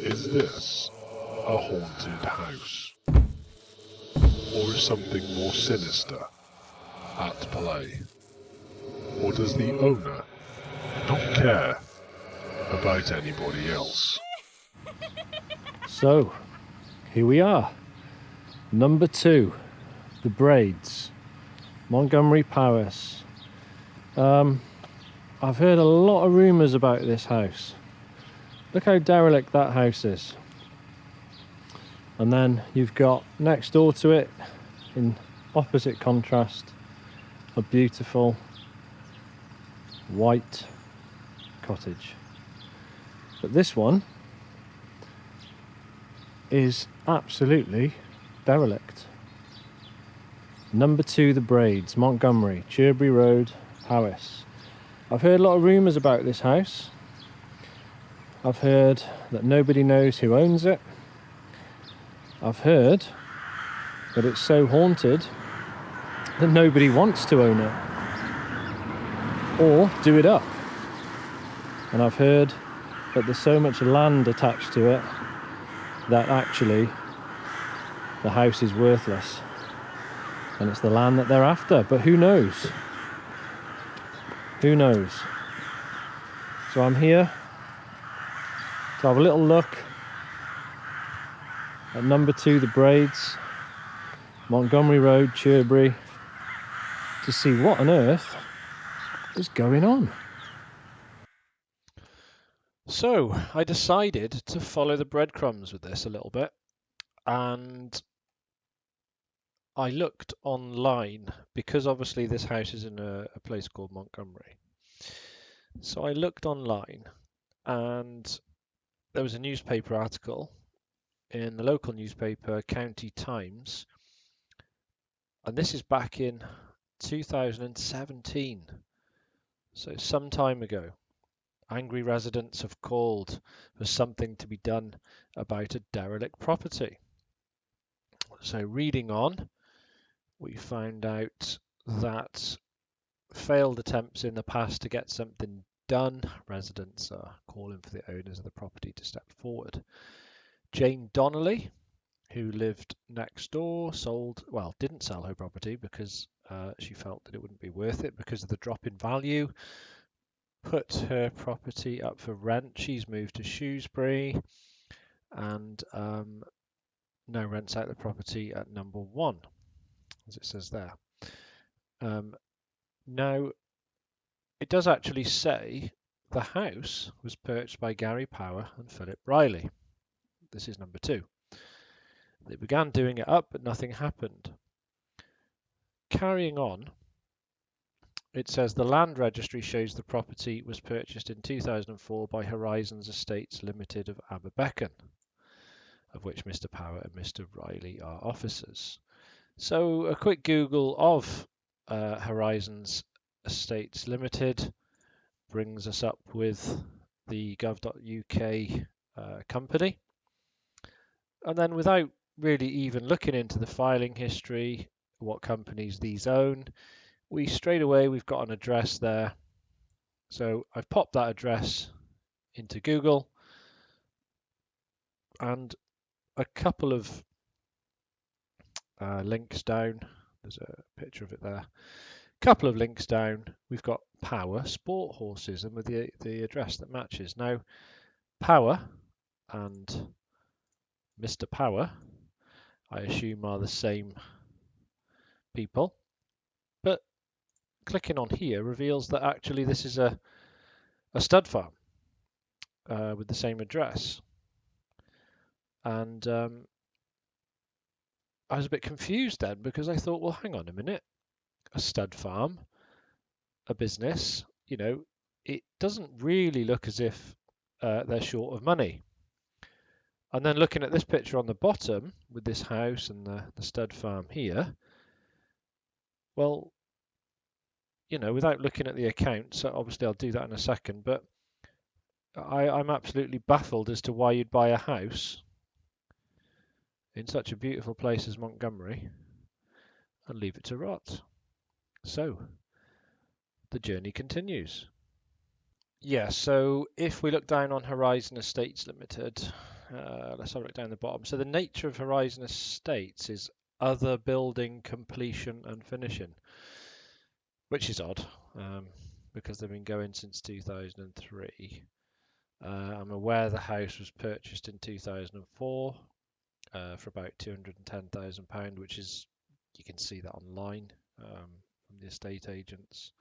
Is this a haunted house? Or is something more sinister at play? Or does the owner not care about anybody else? So, here we are. Number 2, the Braids, Montgomery Powys. I've heard a lot of rumours about this house. Look how derelict that house is. And then you've got next door to it, in opposite contrast, a beautiful white cottage. But this one is absolutely derelict. Number 2, the Braids, Montgomery, Cherbury Road, Powys. I've heard a lot of rumours about this house. I've heard that nobody knows who owns it. I've heard that it's so haunted that nobody wants to own it or do it up. And I've heard that there's so much land attached to it that actually the house is worthless and it's the land that they're after. But who knows? Who knows? So I'm here to have a little look at number 2, the Braids, Montgomery Road, Cherbury, to see what on earth is going on. So I decided to follow the breadcrumbs with this a little bit, and I looked online because obviously this house is in a place called Montgomery. So I looked online and there was a newspaper article in the local newspaper, County Times, and this is back in 2017, so some time ago. Angry residents have called for something to be done about a derelict property. So reading on, we found out that failed attempts in the past to get something done. Residents are calling for the owners of the property to step forward. Jane Donnelly, who lived next door, didn't sell her property because she felt that it wouldn't be worth it because of the drop in value. Put her property up for rent. She's moved to Shrewsbury and now rents out the property at number 1, as it says there. Now, it does actually say the house was purchased by Gary Power and Philip Riley. This is number 2. They began doing it up, but nothing happened. Carrying on, it says the land registry shows the property was purchased in 2004 by Horizons Estates Limited of Aberbecan, of which Mr. Power and Mr. Riley are officers. So a quick Google of Horizons Estates Limited brings us up with the gov.uk company. And then without really even looking into the filing history, what companies these own, we've got an address there. So I've popped that address into Google and a couple of links down. There's a picture of it there. A couple of links down, we've got Power Sport Horses and with the address that matches. Now, Power and Mr. Power, I assume, are the same people. But clicking on here reveals that actually this is a stud farm with the same address. And I was a bit confused then because I thought, well, hang on a minute. A stud farm, a business, it doesn't really look as if they're short of money. And then looking at this picture on the bottom with this house and the stud farm here, well, without looking at the accounts, obviously I'll do that in a second, but I'm absolutely baffled as to why you'd buy a house in such a beautiful place as Montgomery and leave it to rot. So, the journey continues. Yeah, so if we look down on Horizon Estates Limited, let's have a look down the bottom. So the nature of Horizon Estates is other building completion and finishing, which is odd because they've been going since 2003. I'm aware the house was purchased in 2004 for about £210,000, which is, you can see that online from the estate agents.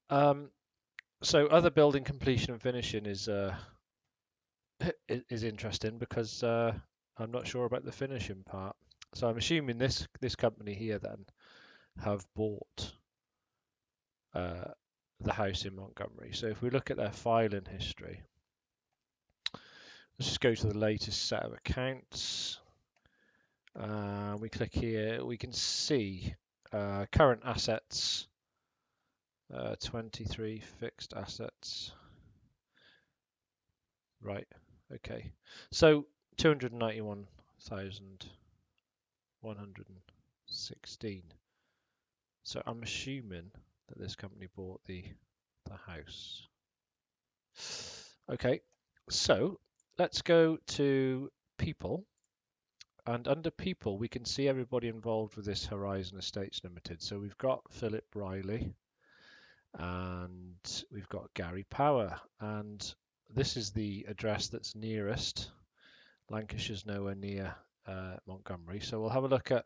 So other building completion and finishing is interesting because I'm not sure about the finishing part. So I'm assuming this company here then have bought the house in Montgomery. So if we look at their filing history, let's just go to the latest set of accounts. We click here, we can see current assets, 23 fixed assets. Right, okay. So 291,116. So I'm assuming that this company bought the house. Okay, so let's go to people. And under people, we can see everybody involved with this Horizon Estates Limited. So we've got Philip Riley and we've got Gary Power. And this is the address that's nearest. Lancashire's nowhere near Montgomery. So we'll have a look at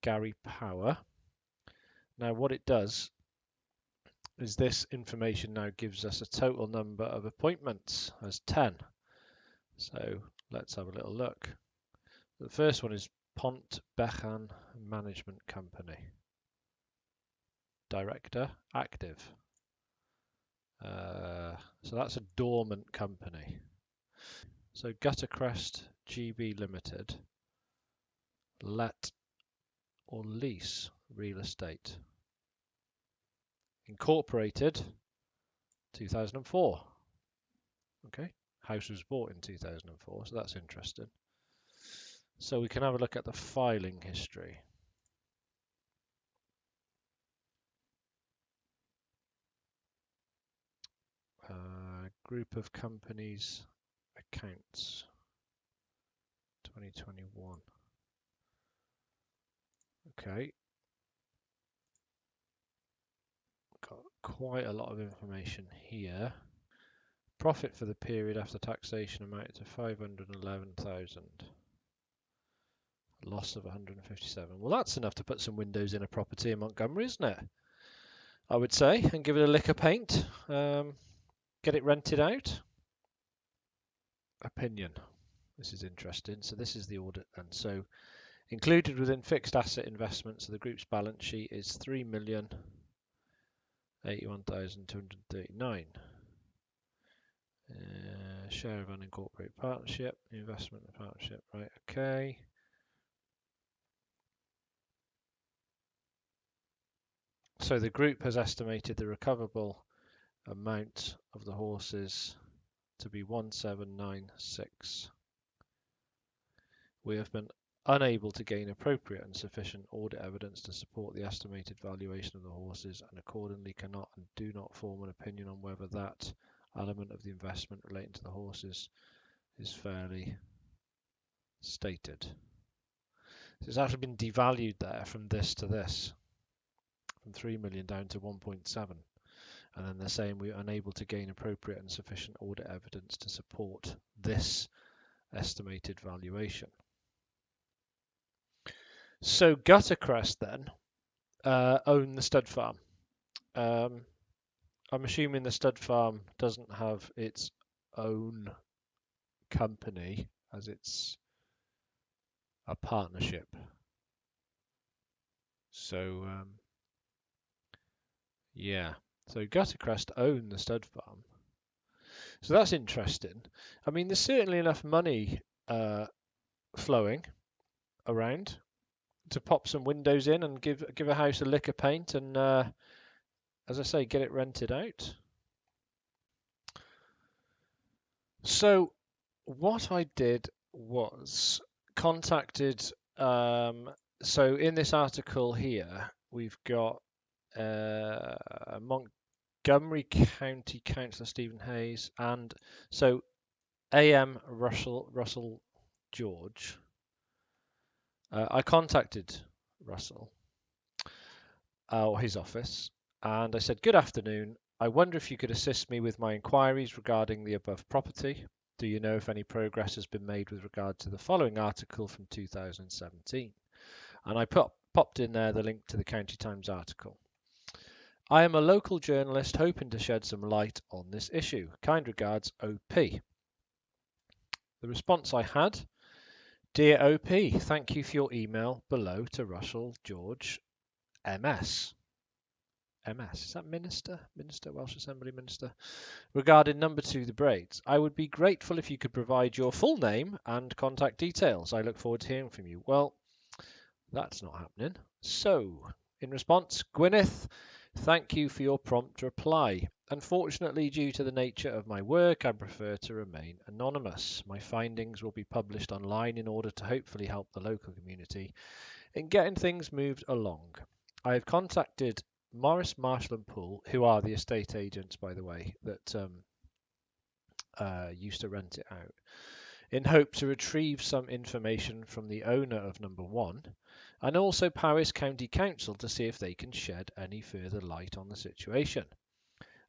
Gary Power. Now what it does is this information now gives us a total number of appointments as 10. So let's have a little look. The first one is Pont Bechan Management Company. Director, active. So that's a dormant company. So Guttercrest GB Limited, let or lease real estate. Incorporated, 2004. Okay, house was bought in 2004, so that's interesting. So we can have a look at the filing history. Group of companies accounts 2021. Okay, got quite a lot of information here. Profit for the period after taxation amounted to 511,000. Loss of 157. Well, that's enough to put some windows in a property in Montgomery, isn't it? I would say, and give it a lick of paint. Get it rented out. Opinion. This is interesting. So this is the audit then. So included within fixed asset investments, so the group's balance sheet is 3,081,239. Share of unincorporated partnership, investment in partnership, right, okay. So the group has estimated the recoverable amount of the horses to be 1796. We have been unable to gain appropriate and sufficient audit evidence to support the estimated valuation of the horses and accordingly cannot and do not form an opinion on whether that element of the investment relating to the horses is fairly stated. So it's actually been devalued there from this to this, from 3 million down to 1.7. And then they're saying we're unable to gain appropriate and sufficient audit evidence to support this estimated valuation. So Guttercrest then own the stud farm. I'm assuming the stud farm doesn't have its own company as it's a partnership. So yeah, so Guttercrest own the stud farm. So that's interesting. I mean, there's certainly enough money flowing around to pop some windows in and give a house a lick of paint and, as I say, get it rented out. So what I did was contacted. So in this article here, we've got Montgomery County Councillor Stephen Hayes, and so AM Russell George. I contacted Russell, or his office, and I said, "Good afternoon. I wonder if you could assist me with my inquiries regarding the above property. Do you know if any progress has been made with regard to the following article from 2017?" And I popped in there the link to the County Times article. "I am a local journalist hoping to shed some light on this issue. Kind regards, OP." The response I had: "Dear OP, thank you for your email below to Russell George, MS." MS, is that Minister? Minister, Welsh Assembly Minister. "Regarding number 2, the braids. I would be grateful if you could provide your full name and contact details. I look forward to hearing from you." Well, that's not happening. So, in response, "Gwyneth, thank you for your prompt reply. Unfortunately, due to the nature of my work, I prefer to remain anonymous. My findings will be published online in order to hopefully help the local community in getting things moved along. I have contacted Morris, Marshall and Poole, who are the estate agents, by the way, that used to rent it out, in hope to retrieve some information from the owner of number 1, and also Powys County Council to see if they can shed any further light on the situation.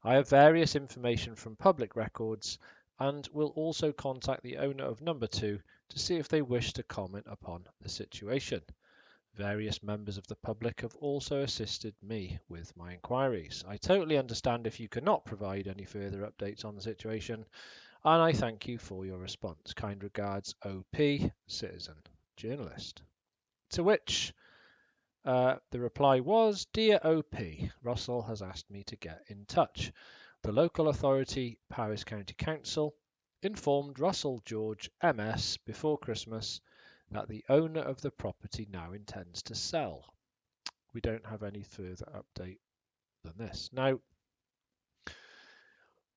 I have various information from public records and will also contact the owner of number 2 to see if they wish to comment upon the situation. Various members of the public have also assisted me with my inquiries. I totally understand if you cannot provide any further updates on the situation, and I thank you for your response. Kind regards, OP, citizen journalist." To which the reply was, "Dear OP, Russell has asked me to get in touch. The local authority, Powys County Council, informed Russell George, MS, before Christmas that the owner of the property now intends to sell. We don't have any further update than this." Now,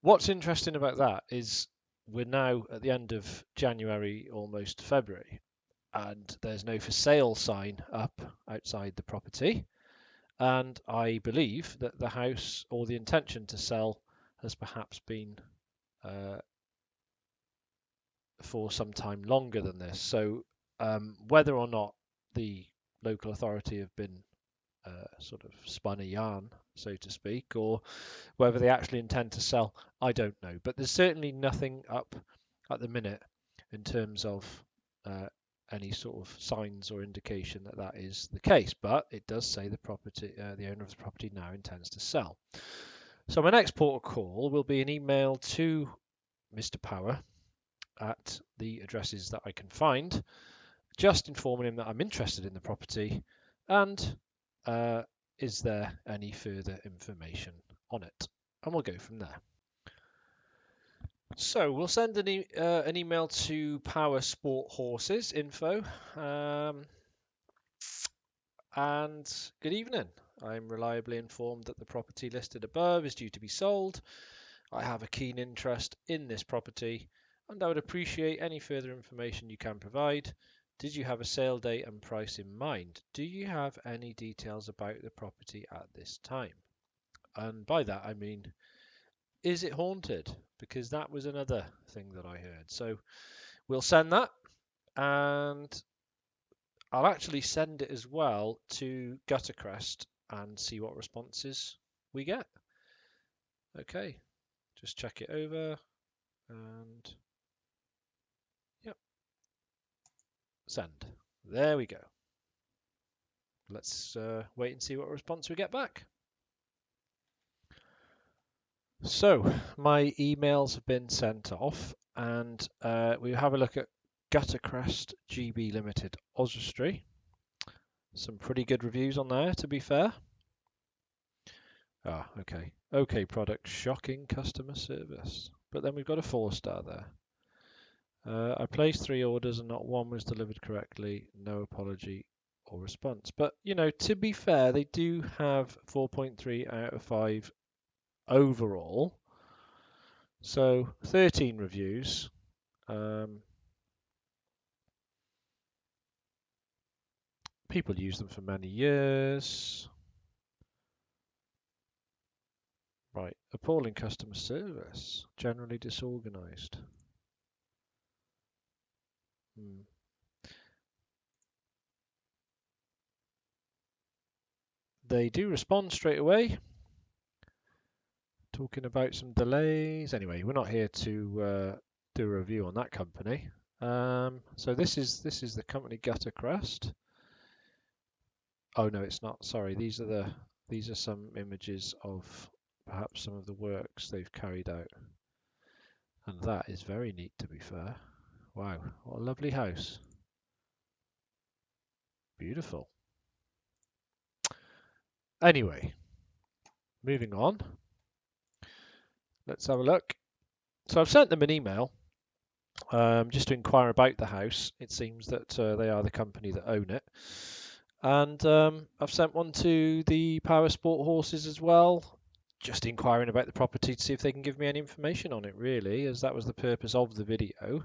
what's interesting about that is we're now at the end of January, almost February, and there's no for sale sign up outside the property. And I believe that the house, or the intention to sell, has perhaps been for some time longer than this. So whether or not the local authority have been sort of spun a yarn, so to speak, or whether they actually intend to sell, I don't know. But there's certainly nothing up at the minute in terms of any sort of signs or indication that that is the case. But it does say the owner of the property now intends to sell. So my next port of call will be an email to Mr. Power at the addresses that I can find, just informing him that I'm interested in the property and is there any further information on it, and we'll go from there. So we'll send an email to Power Sport Horses info, and good evening. I'm reliably informed that the property listed above is due to be sold. I have a keen interest in this property, and I would appreciate any further information you can provide. Did you have a sale date and price in mind? Do you have any details about the property at this time? And by that I mean, is it haunted? Because that was another thing that I heard. So we'll send that, and I'll actually send it as well to Guttercrest and see what responses we get. Okay, just check it over, and yep, send. There we go. Let's wait and see what response we get back. So my emails have been sent off, and we have a look at Guttercrest GB Limited Oswestry. Some pretty good reviews on there, to be fair. Ah, okay. Okay product, shocking customer service. But then we've got a 4-star there. I placed 3 orders and not one was delivered correctly. No apology or response. But, you know, to be fair, they do have 4.3 out of 5 overall. So 13 reviews. People use them for many years. Right, appalling customer service, generally disorganized. They do respond straight away, talking about some delays. Anyway, we're not here to do a review on that company. So this is the company Gutter Crest. Oh no, it's not. Sorry, these are some images of perhaps some of the works they've carried out, and that is very neat, to be fair. Wow, what a lovely house. Beautiful. Anyway, moving on. Let's have a look. So I've sent them an email just to inquire about the house. It seems that they are the company that own it. And I've sent one to the Power Sport Horses as well, just inquiring about the property to see if they can give me any information on it, really, as that was the purpose of the video.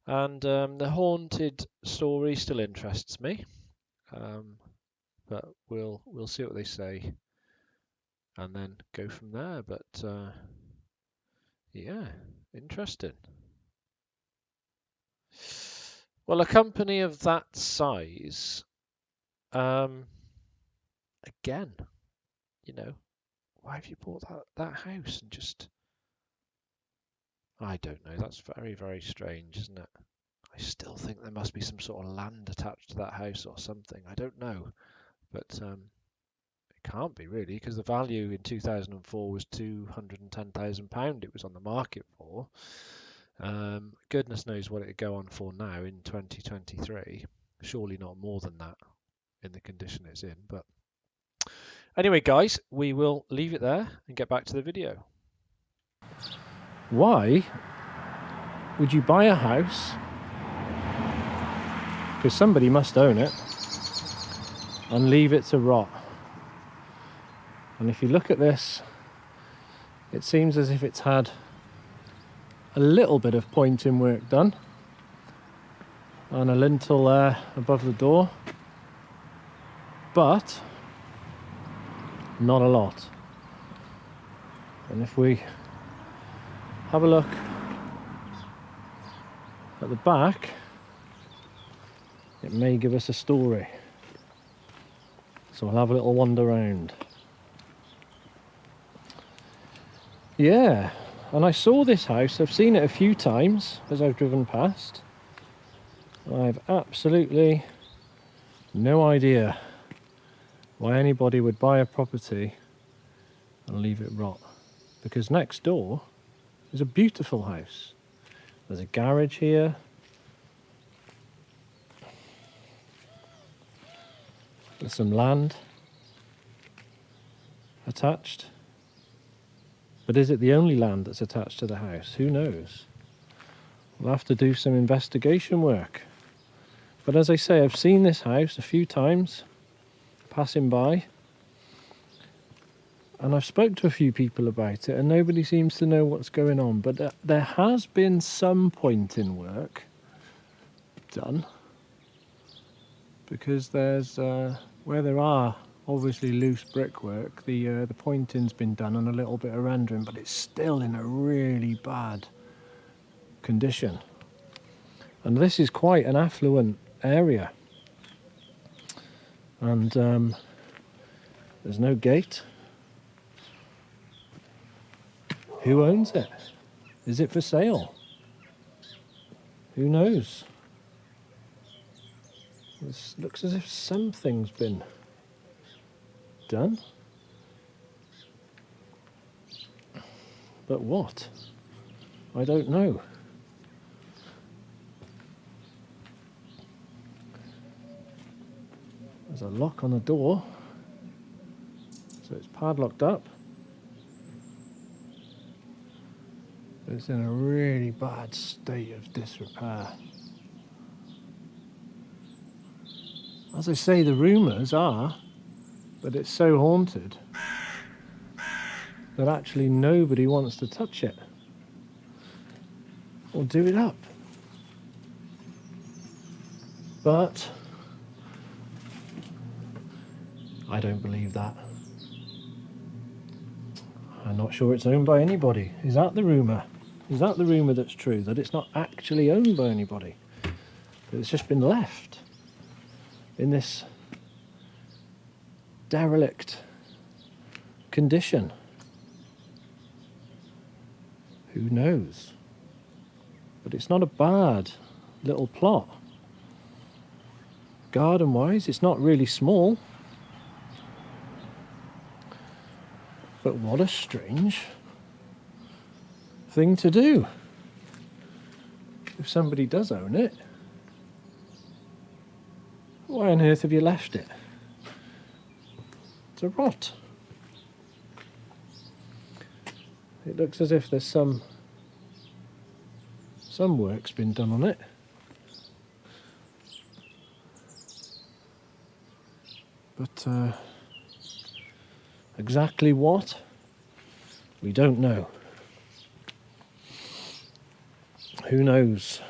And the haunted story still interests me, but we'll see what they say and then go from there. But yeah, interesting. Well, a company of that size, again, you know, why have you bought that house and just... I don't know, that's very, very strange, isn't it? I still think there must be some sort of land attached to that house or something. I don't know, but it can't be really, because the value in 2004 was £210,000 it was on the market for. Goodness knows what it'd go on for now in 2023. Surely not more than that in the condition it's in. But anyway, guys, we will leave it there and get back to the video. Why would you buy a house? Because somebody must own it, and leave it to rot. And if you look at this, it seems as if it's had a little bit of pointing work done, and a lintel there above the door, but not a lot. And if we have a look at the back, it may give us a story. So we'll have a little wander around. Yeah, and I saw this house. I've seen it a few times as I've driven past. I've absolutely no idea why anybody would buy a property and leave it rot. Because next door is a beautiful house. There's a garage here. There's some land attached. But is it the only land that's attached to the house? Who knows? We'll have to do some investigation work. But as I say, I've seen this house a few times passing by, and I've spoke to a few people about it, and nobody seems to know what's going on. But there has been some pointing work done, because there's where there are obviously loose brickwork, the pointing's been done and a little bit of rendering, but it's still in a really bad condition. And this is quite an affluent area, and there's no gate. Who owns it? Is it for sale? Who knows? This looks as if something's been done. But what? I don't know. There's a lock on the door, so it's padlocked up. It's in a really bad state of disrepair. As I say, the rumours are that it's so haunted that actually nobody wants to touch it or do it up. But I don't believe that. I'm not sure it's owned by anybody. Is that the rumour? Is that the rumour that's true, that it's not actually owned by anybody? But it's just been left in this derelict condition. Who knows? But it's not a bad little plot. Garden-wise, it's not really small. But what a strange thing to do. If somebody does own it, why on earth have you left it to rot? It looks as if there's some work's been done on it. But exactly what, we don't know. Who knows?